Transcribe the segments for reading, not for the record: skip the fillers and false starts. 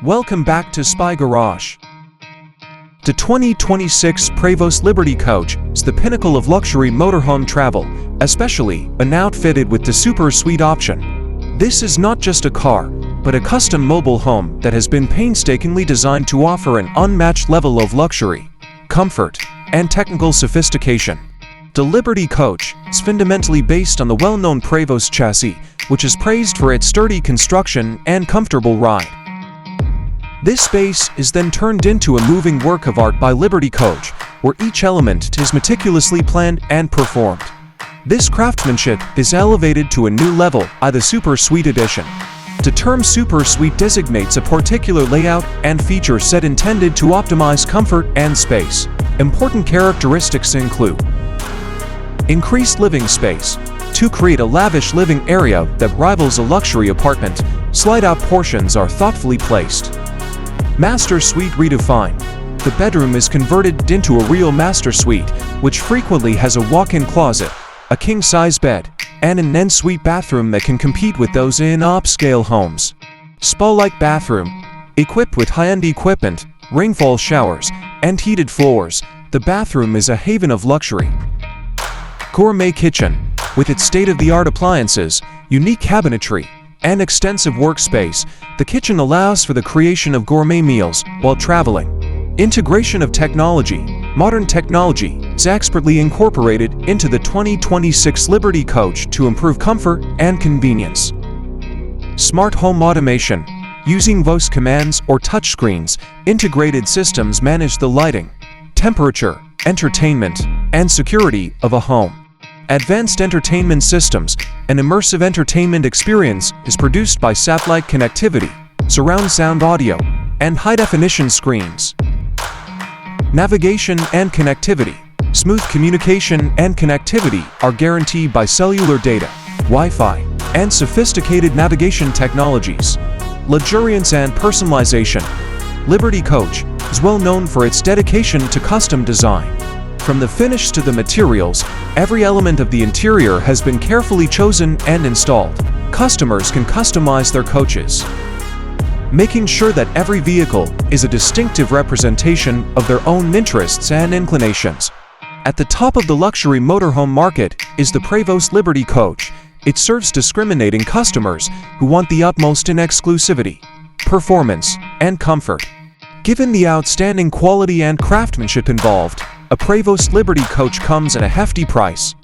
Welcome back to Spy Garage. The 2026 Prevost Liberty Coach is the pinnacle of luxury motorhome travel, especially when outfitted with the Super Suite option. This is not just a car, but a custom mobile home that has been painstakingly designed to offer an unmatched level of luxury, comfort, and technical sophistication. The Liberty Coach is fundamentally based on the well-known Prevost chassis, which is praised for its sturdy construction and comfortable ride. This space is then turned into a moving work of art by Liberty Coach, where each element is meticulously planned and performed. This craftsmanship is elevated to a new level by the Super Suite Edition. The term Super Suite designates a particular layout and feature set intended to optimize comfort and space. Important characteristics include increased living space. To create a lavish living area that rivals a luxury apartment, slide-out portions are thoughtfully placed. Master Suite redefined. The bedroom is converted into a real master suite, which frequently has a walk-in closet, a king-size bed, and an ensuite bathroom that can compete with those in upscale homes. Spa-like bathroom. Equipped with high-end equipment, rainfall showers, and heated floors, the bathroom is a haven of luxury. Gourmet kitchen. With its state-of-the-art appliances, unique cabinetry, and extensive workspace, the kitchen allows for the creation of gourmet meals while traveling. Integration of technology. Modern technology is expertly incorporated into the 2026 Liberty Coach to improve comfort and convenience. Smart home automation. Using voice commands or touchscreens, integrated systems manage the lighting, temperature, entertainment, and security of a home. Advanced entertainment systems. An immersive entertainment experience is produced by satellite connectivity, surround sound audio, and high-definition screens. Navigation and connectivity. Smooth communication and connectivity are guaranteed by cellular data, Wi-Fi, and sophisticated navigation technologies. Luxuriance and personalization. Liberty Coach is well known for its dedication to custom design. From the finish to the materials, every element of the interior has been carefully chosen and installed. Customers can customize their coaches, making sure that every vehicle is a distinctive representation of their own interests and inclinations. At the top of the luxury motorhome market is the Prevost Liberty Coach. It serves discriminating customers who want the utmost in exclusivity, performance, and comfort. Given the outstanding quality and craftsmanship involved, a Prevost Liberty Coach comes at a hefty price.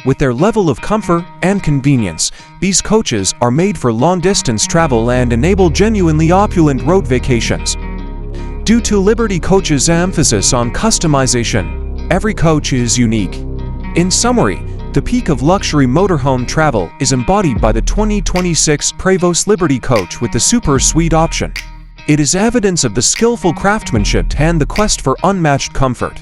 With their level of comfort and convenience, these coaches are made for long-distance travel and enable genuinely opulent road vacations. Due to Liberty Coach's emphasis on customization, every coach is unique. In summary, the peak of luxury motorhome travel is embodied by the 2026 Prevost Liberty Coach with the Super Suite option. It is evidence of the skillful craftsmanship and the quest for unmatched comfort.